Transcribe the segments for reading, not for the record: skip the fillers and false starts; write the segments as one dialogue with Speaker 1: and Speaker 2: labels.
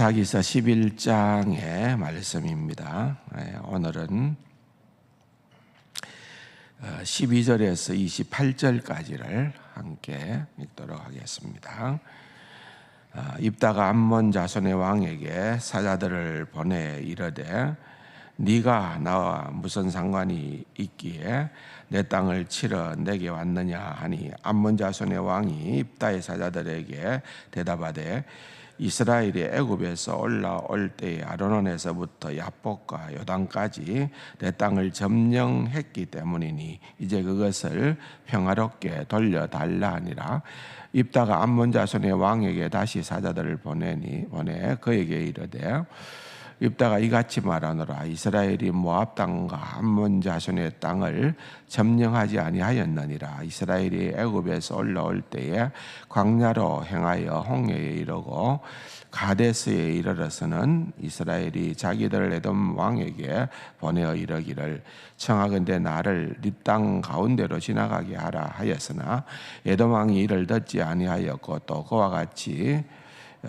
Speaker 1: 사기서 11장의 말씀입니다. 오늘은 12절에서 28절까지를 함께 읽도록 하겠습니다. 입다가 암몬 자손의 왕에게 사자들을 보내 이르되 네가 나와 무슨 상관이 있기에 내 땅을 치러 내게 왔느냐 하니 암몬 자손의 왕이 입다의 사자들에게 대답하되 이스라엘이 애굽에서 올라올 때에 아르논에서부터 야복과 요단까지 내 땅을 점령했기 때문이니 이제 그것을 평화롭게 돌려달라 하니라. 입다가 암몬 자손의 왕에게 다시 사자들을 보내 그에게 이르되 입다가 이같이 말하노라. 이스라엘이 모압 땅과 암몬 자손의 땅을 점령하지 아니하였느니라. 이스라엘이 애굽에서 올라올 때에 광야로 행하여 홍해에 이르고 가데스에 이르러서는 이스라엘이 자기들 에돔 왕에게 보내어 이르기를 청하건대 나를 네 땅 가운데로 지나가게 하라 하였으나 에돔 왕이 이를 듣지 아니하였고 또 그와 같이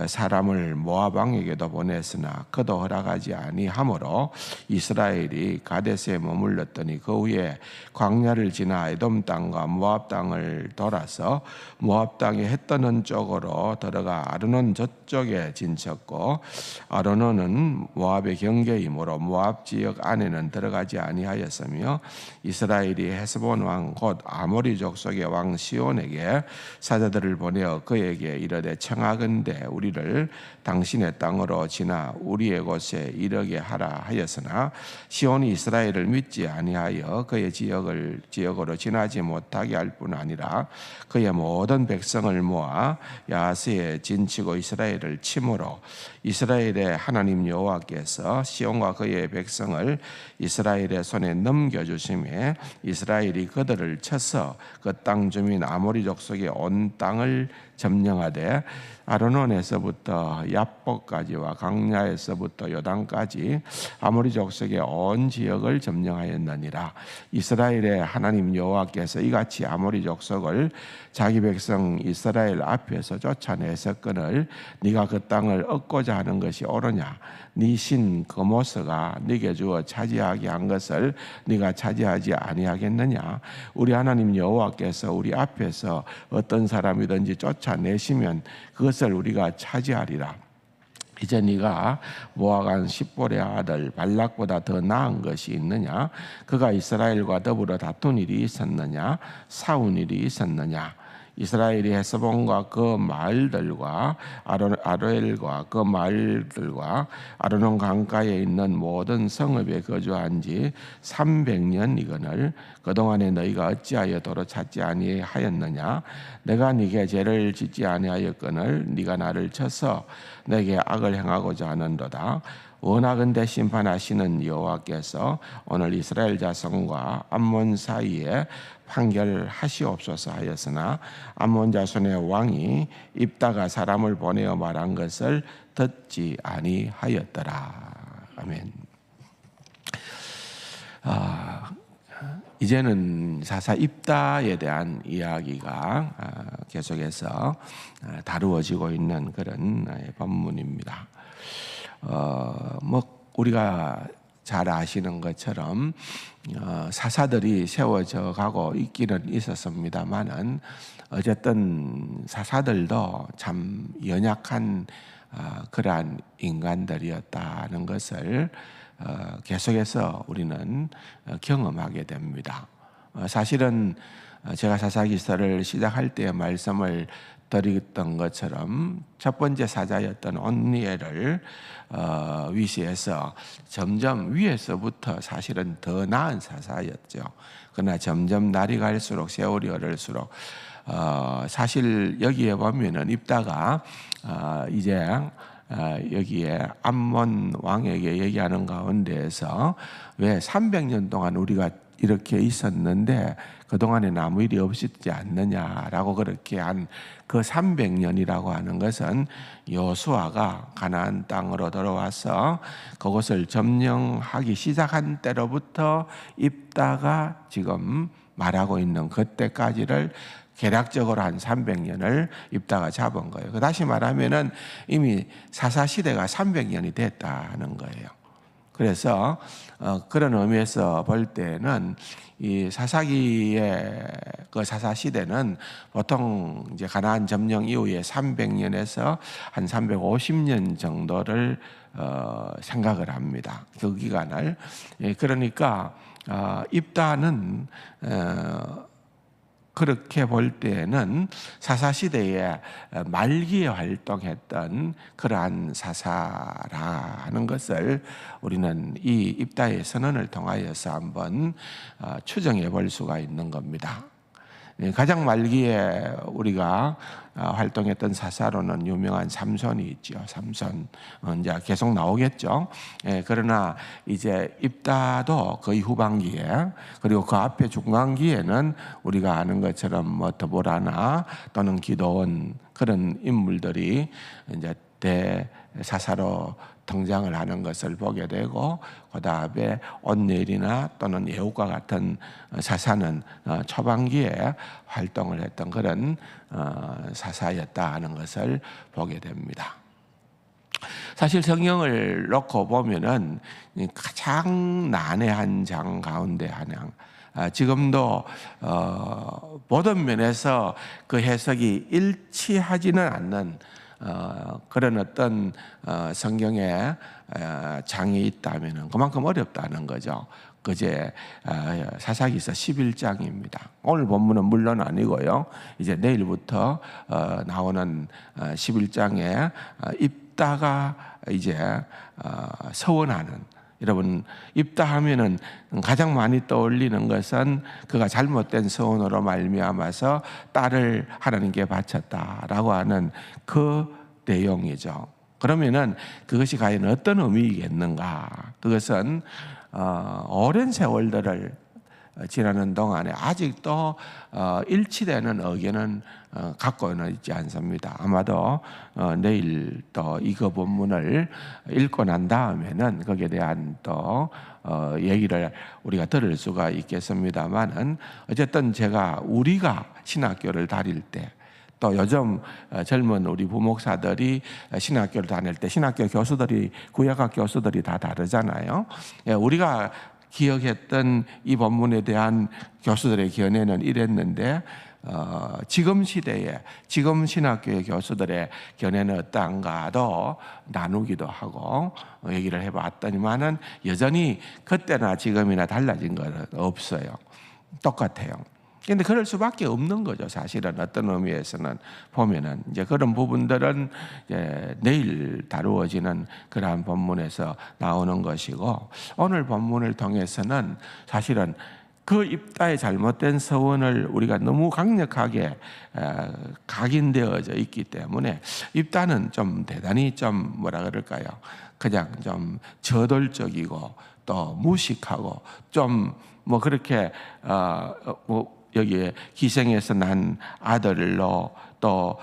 Speaker 1: 사람을 모압 왕에게도 보냈으나 그도 허락하지 아니하므로 이스라엘이 가데스에 머물렀더니 그 후에 광야를 지나 에돔 땅과 모압 땅을 돌아서 모압 땅의 해 뜨는 쪽으로 들어가 아르논 저쪽에 진쳤고 아르논은 모압의 경계이므로 모압 지역 안에는 들어가지 아니하였으며 이스라엘이 헤스본 왕 곧 아모리 족속의 왕 시온에게 사자들을 보내어 그에게 이르되 청하건대 우리를 당신의 땅으로 지나 우리의 곳에 이르게 하라 하였으나 시온이 이스라엘을 믿지 아니하여 그의 지역으로 지나지 못하게 할 뿐 아니라 그의 모든 백성을 모아 야하스에 진치고 이스라엘을 치므로 이스라엘의 하나님 여호와께서 시온과 그의 백성을 이스라엘의 손에 넘겨주심에 이스라엘이 그들을 쳐서 그 땅 주민 아모리 족속의 온 땅을 점령하되 아르논에서부터 야복까지와 강야에서부터 요단까지 아모리 족속의 온 지역을 점령하였느니라. 이스라엘의 하나님 여호와께서 이같이 아모리 족속을 자기 백성 이스라엘 앞에서 쫓아내서거늘 네가 그 땅을 얻고자 하는 것이 옳으냐? 네 신 그모스가 네게 주어 차지하게 한 것을 네가 차지하지 아니하겠느냐? 우리 하나님 여호와께서 우리 앞에서 어떤 사람이든지 쫓아내시면 그것을 우리가 차지하리라. 이제 네가 모아간 십볼의 아들 발락보다 더 나은 것이 있느냐? 그가 이스라엘과 더불어 다툰 일이 있었느냐? 싸운 일이 있었느냐? 이스라엘이 헤스본과 그 마을들과 아로엘과 그 마을들과 아르논 강가에 있는 모든 성읍에 거주한 지 300년이거늘 그동안에 너희가 어찌하여 도로 찾지 아니하였느냐? 내가 네게 죄를 짓지 아니하였거늘 네가 나를 쳐서 내게 악을 행하고자 하는도다. 원하건대 심판하시는 여호와께서 오늘 이스라엘 자손과 암몬 사이에 판결하시옵소서 하였으나 암몬 자손의 왕이 입다가 사람을 보내어 말한 것을 듣지 아니하였더라. 아멘. 이제는 사사 입다에 대한 이야기가 계속해서 다루어지고 있는 그런 본문입니다. 우리가 잘 아시는 것처럼 사사들이 세워져 가고 있기는 있었습니다만은 어쨌든 사사들도 참 연약한 그러한 인간들이었다는 것을 계속해서 우리는 경험하게 됩니다. 사실은 제가 사사기서를 시작할 때 말씀을 드렸던 것처럼 첫 번째 사자였던 온니엘을 위시해서 점점 위에서부터 사실은 더 나은 사사였죠. 그러나 점점 날이 갈수록 세월이 흐를수록 사실 여기에 보면은 입다가 이제 여기에 암몬 왕에게 얘기하는 가운데에서 왜 300년 동안 우리가 이렇게 있었는데 그동안에 아무 일이 없었지 않느냐라고 그렇게 한 그 300년이라고 하는 것은 여호수아가 가나안 땅으로 들어와서 그것을 점령하기 시작한 때로부터 입다가 지금 말하고 있는 그때까지를 계략적으로 한 300년을 입다가 잡은 거예요. 다시 말하면은 이미 사사시대가 300년이 됐다는 거예요. 그래서 그런 의미에서 볼 때는 이 사사기의 그 사사 시대는 보통 이제 가나안 점령 이후에 300년에서 한 350년 정도를 생각을 합니다. 그 기간을. 그러니까 입다는 그렇게 볼 때는 사사시대의 말기에 활동했던 그러한 사사라는 것을 우리는 이 입다의 선언을 통하여서 한번 추정해 볼 수가 있는 겁니다. 가장 말기에 우리가 활동했던 사사로는 유명한 삼손이 있죠. 삼손 이제 계속 나오겠죠. 그러나 이제 입다도 거의 후반기에, 그리고 그 앞에 중간기에는 우리가 아는 것처럼 뭐 드보라나 또는 기도원 그런 인물들이 이제 대사사로 등장을 하는 것을 보게 되고, 그 다음에 온넬이나 또는 예후과 같은 사사는 초반기에 활동을 했던 그런 사사였다 하는 것을 보게 됩니다. 사실 성경을 놓고 보면은 가장 난해한 장 가운데 하나, 지금도 모든 면에서 그 해석이 일치하지는 않는 그런 어떤 성경의 장이 있다면 그만큼 어렵다는 거죠. 그제 사사기서 11장입니다. 오늘 본문은 물론 아니고요. 이제 내일부터 나오는 11장에 입다가 이제 서원하는, 여러분 입다 하면은 가장 많이 떠올리는 것은 그가 잘못된 서원으로 말미암아서 딸을 하나님께 바쳤다라고 하는 그 내용이죠. 그러면은 그것이 과연 어떤 의미겠는가? 그것은 오랜 세월들을 지나는 동안에 아직도 일치되는 의견은 갖고는 있지 않습니다. 아마도 내일 또 이거 본문을 읽고 난 다음에는 거기에 대한 또 얘기를 우리가 들을 수가 있겠습니다만은, 어쨌든 우리가 신학교를 다닐 때, 또 요즘 젊은 우리 부목사들이 신학교를 다닐 때 신학교 교수들이, 구약학 교수들이 다 다르잖아요. 우리가 기억했던 이 본문에 대한 교수들의 견해는 이랬는데, 지금 시대에, 지금 신학교의 교수들의 견해는 어떤가도 나누기도 하고 얘기를 해봤더니만은 여전히 그때나 지금이나 달라진 건 없어요. 똑같아요. 근데 그럴 수밖에 없는 거죠. 사실은 어떤 의미에서는 보면은 이제 그런 부분들은 이제 내일 다루어지는 그러한 본문에서 나오는 것이고, 오늘 본문을 통해서는 사실은 그 입다의 잘못된 서원을 우리가 너무 강력하게 각인되어져 있기 때문에 입다는 좀 대단히 좀 뭐라 그럴까요? 그냥 좀 저돌적이고 또 무식하고 좀 뭐 그렇게 여기에 희생해서 난 아들로 또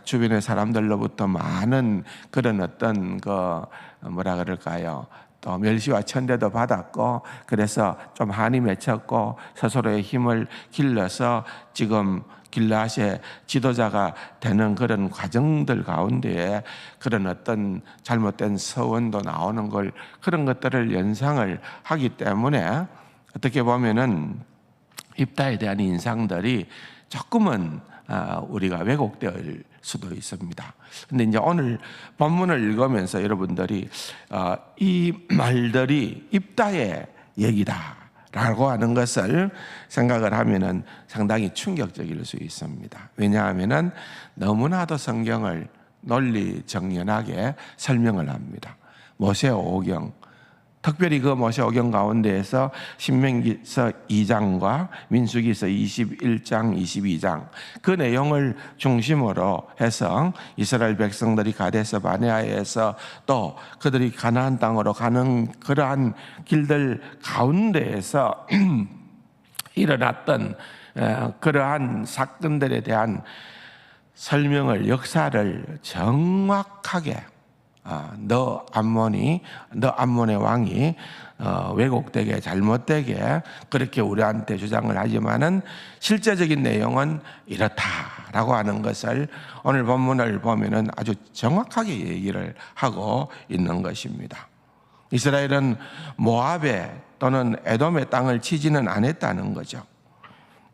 Speaker 1: 주변의 사람들로부터 많은 그런 어떤 그 뭐라 그럴까요? 또 멸시와 천대도 받았고, 그래서 좀 한이 맺혔고 스스로의 힘을 길러서 지금 길르앗의 지도자가 되는 그런 과정들 가운데에 그런 어떤 잘못된 서원도 나오는 걸, 그런 것들을 연상을 하기 때문에 어떻게 보면은 입다에 대한 인상들이 조금은 우리가 왜곡될 수도 있습니다. 근데 이제 오늘 본문을 읽으면서 여러분들이 이 말들이 입다의 얘기다라고 하는 것을 생각을 하면은 상당히 충격적일 수 있습니다. 왜냐하면은 너무나도 성경을 논리정연하게 설명을 합니다. 모세오경, 특별히 그 모세오경 가운데에서 신명기서 2장과 민수기서 21장, 22장 그 내용을 중심으로 해서 이스라엘 백성들이 가데스 바네아에서 또 그들이 가나안 땅으로 가는 그러한 길들 가운데에서 일어났던 그러한 사건들에 대한 설명을, 역사를 정확하게 너 암몬의 왕이 왜곡되게 잘못되게 그렇게 우리한테 주장을 하지만은 실제적인 내용은 이렇다라고 하는 것을 오늘 본문을 보면은 아주 정확하게 얘기를 하고 있는 것입니다. 이스라엘은 모압의 또는 에돔의 땅을 치지는 않았다는 거죠.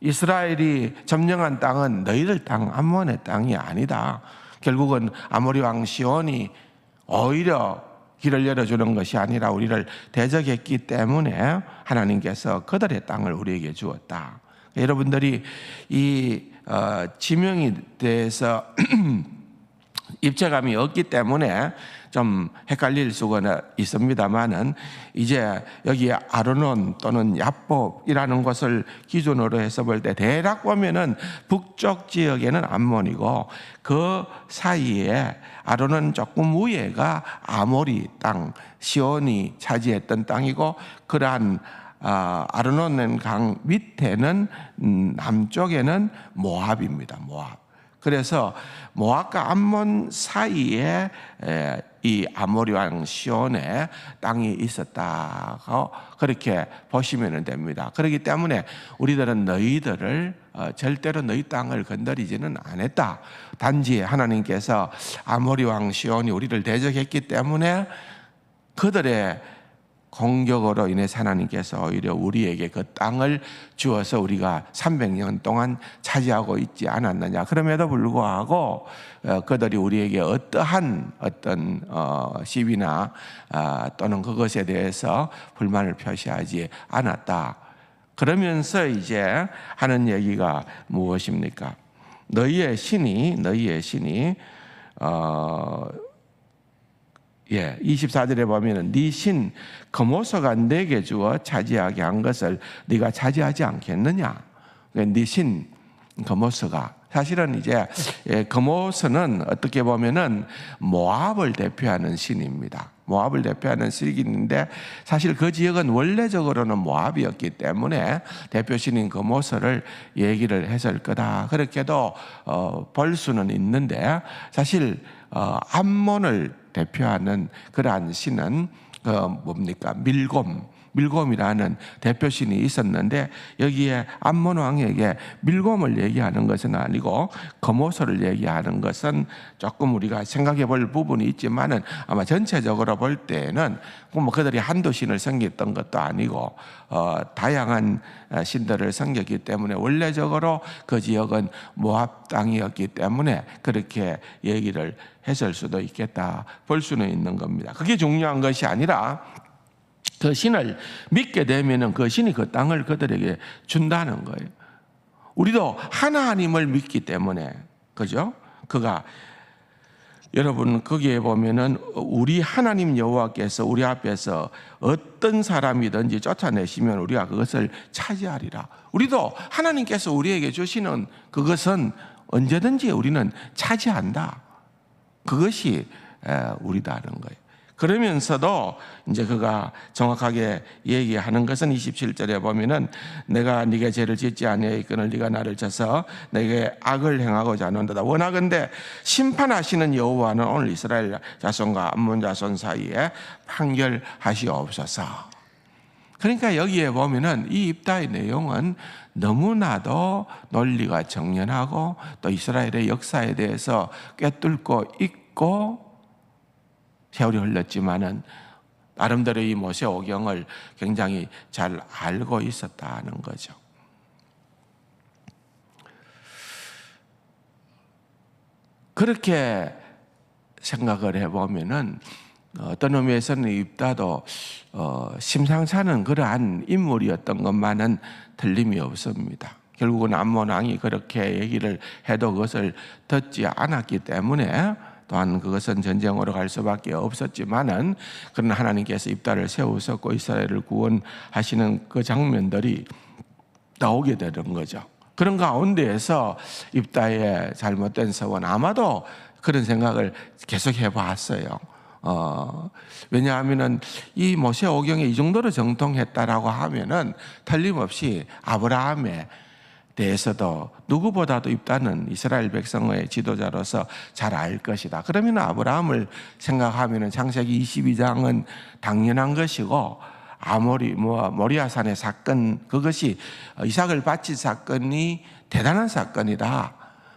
Speaker 1: 이스라엘이 점령한 땅은 너희들 땅, 암몬의 땅이 아니다. 결국은 아모리 왕 시온이 오히려 길을 열어주는 것이 아니라 우리를 대적했기 때문에 하나님께서 그들의 땅을 우리에게 주었다. 여러분들이 이 지명에 대해서 입체감이 없기 때문에 좀 헷갈릴 수가 있습니다만은 이제 여기 아르논 또는 야복이라는 것을 기준으로 해서 볼 때 대략 보면은 북쪽 지역에는 암몬이고 그 사이에 아르논 조금 위에가 아모리 땅, 시온이 차지했던 땅이고 그러한 아르논 강 밑에는 남쪽에는 모압입니다. 모압. 그래서 모압과 암몬 사이에 이 아모리 왕 시온의 땅이 있었다고 그렇게 보시면 됩니다. 그렇기 때문에 우리들은 너희들을 절대로 너희 땅을 건드리지는 않았다. 단지 하나님께서 아모리 왕 시온이 우리를 대적했기 때문에 그들의 공격으로 인해서 하나님께서 오히려 우리에게 그 땅을 주어서 우리가 300년 동안 차지하고 있지 않았느냐. 그럼에도 불구하고 그들이 우리에게 어떠한 어떤 시비나 또는 그것에 대해서 불만을 표시하지 않았다. 그러면서 이제 하는 얘기가 무엇입니까? 너희의 신이 24절에 보면은 네 신 거모서가 내게 주어 차지하게 한 것을 네가 차지하지 않겠느냐? 네 신 거모서가 사실은 이제 거모서는 어떻게 보면은 모압을 대표하는 신입니다. 모압을 대표하는 신인데 사실 그 지역은 원래적으로는 모압이었기 때문에 대표신인 거모서를 얘기를 했을 거다. 그렇게도 볼 수는 있는데 사실 암몬을 대표하는 그러한 신은 뭡니까? 밀곰이라는 대표신이 있었는데 여기에 암몬 왕에게 밀곰을 얘기하는 것은 아니고 거모서를 얘기하는 것은 조금 우리가 생각해 볼 부분이 있지만은 아마 전체적으로 볼 때는 뭐 그들이 한두 신을 섬겼던 것도 아니고 다양한 신들을 섬겼기 때문에 원래적으로 그 지역은 모압 땅이었기 때문에 그렇게 얘기를 했을 수도 있겠다 볼 수는 있는 겁니다. 그게 중요한 것이 아니라 그 신을 믿게 되면은 그 신이 그 땅을 그들에게 준다는 거예요. 우리도 하나님을 믿기 때문에 그죠? 그가 여러분 거기에 보면은 우리 하나님 여호와께서 우리 앞에서 어떤 사람이든지 쫓아내시면 우리가 그것을 차지하리라. 우리도 하나님께서 우리에게 주시는 그것은 언제든지 우리는 차지한다. 그것이 우리다는 거예요. 그러면서도 이제 그가 정확하게 얘기하는 것은 27절에 보면은 내가 네게 죄를 짓지 아니하였거늘 네가 나를 쳐서 내게 악을 행하고자 하는도다. 원하건대 심판하시는 여호와는 오늘 이스라엘 자손과 암몬 자손 사이에 판결하시옵소서. 그러니까 여기에 보면은 이 입다의 내용은 너무나도 논리가 정연하고 또 이스라엘의 역사에 대해서 꿰뚫고 있고 세월이 흘렀지만은 나름대로 이 모세오경을 굉장히 잘 알고 있었다는 거죠. 그렇게 생각을 해보면은 어떤 의미에서는 입다도 심상치 않은 그러한 인물이었던 것만은 틀림이 없습니다. 결국은 암몬 왕이 그렇게 얘기를 해도 그것을 듣지 않았기 때문에 또한 그것은 전쟁으로 갈 수밖에 없었지만은 그러나 하나님께서 입다를 세우셨고 이스라엘을 구원하시는 그 장면들이 나오게 되는 거죠. 그런 가운데에서 입다의 잘못된 서원 아마도 그런 생각을 계속 해봤어요. 왜냐하면은 이 모세오경에 이 정도로 정통했다라고 하면은 틀림없이 아브라함의 대해서도 누구보다도 입다는 이스라엘 백성의 지도자로서 잘 알 것이다. 그러면 아브라함을 생각하면 창세기 22장은 당연한 것이고, 모리아산의 사건, 그것이 이삭을 바친 사건이 대단한 사건이다.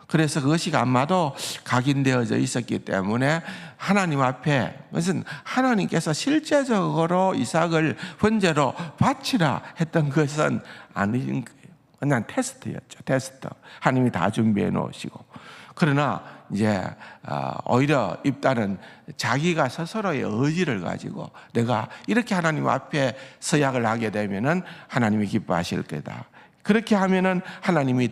Speaker 1: 그래서 그것이 아마도 각인되어져 있었기 때문에 하나님 앞에, 그것은 하나님께서 실제적으로 이삭을 번제로 바치라 했던 것은 아닌 거예요. 그냥 테스트였죠. 테스트. 하나님이 다 준비해 놓으시고. 그러나 이제 오히려 입다는 자기가 스스로의 의지를 가지고 내가 이렇게 하나님 앞에 서약을 하게 되면은 하나님이 기뻐하실 거다. 그렇게 하면은 하나님이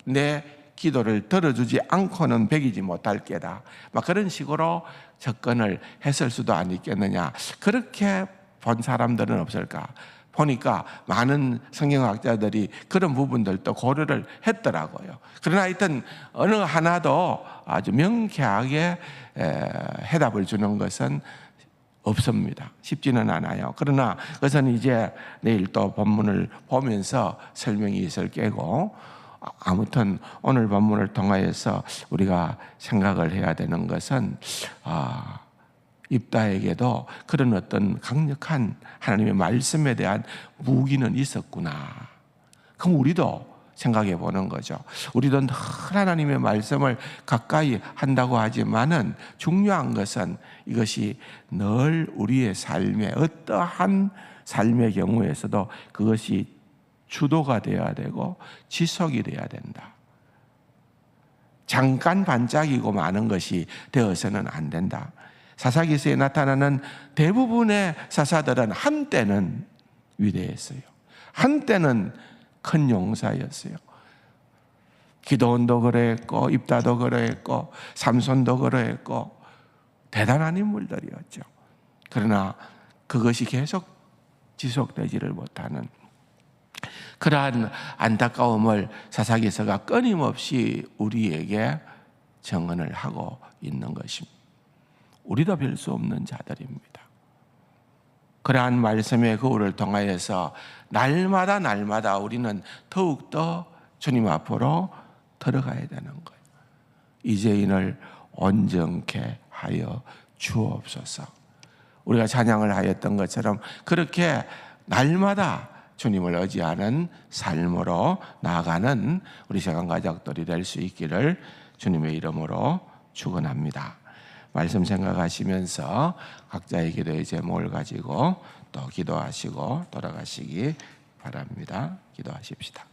Speaker 1: 내 기도를 들어주지 않고는 배기지 못할 게다. 막 그런 식으로 접근을 했을 수도 아니겠느냐. 그렇게 본 사람들은 없을까? 보니까 많은 성경학자들이 그런 부분들도 고려를 했더라고요. 그러나 하여튼 어느 하나도 아주 명쾌하게 해답을 주는 것은 없습니다. 쉽지는 않아요. 그러나 그것은 이제 내일 또 본문을 보면서 설명이 있을 게고, 아무튼 오늘 본문을 통하여서 우리가 생각을 해야 되는 것은 입다에게도 그런 어떤 강력한 하나님의 말씀에 대한 무기는 있었구나. 그럼 우리도 생각해 보는 거죠. 우리도 늘 하나님의 말씀을 가까이 한다고 하지만은 중요한 것은 이것이 늘 우리의 삶에, 어떠한 삶의 경우에서도 그것이 주도가 되어야 되고 지속이 되어야 된다. 잠깐 반짝이고 마는 것이 되어서는 안 된다. 사사기서에 나타나는 대부분의 사사들은 한때는 위대했어요. 한때는 큰 용사였어요. 기도원도 그러했고, 입다도 그러했고, 삼손도 그러했고, 대단한 인물들이었죠. 그러나 그것이 계속 지속되지를 못하는 그러한 안타까움을 사사기서가 끊임없이 우리에게 증언을 하고 있는 것입니다. 우리도 별 수 없는 자들입니다. 그러한 말씀의 거울을 통하여서 날마다 우리는 더욱더 주님 앞으로 들어가야 되는 거예요. 이제인을 온전케 하여 주옵소서. 우리가 찬양을 하였던 것처럼 그렇게 날마다 주님을 의지하는 삶으로 나아가는 우리 세관 가족들이 될 수 있기를 주님의 이름으로 축원합니다. 말씀 생각하시면서 각자의 기도의 제목을 가지고 또 기도하시고 돌아가시기 바랍니다. 기도하십시다.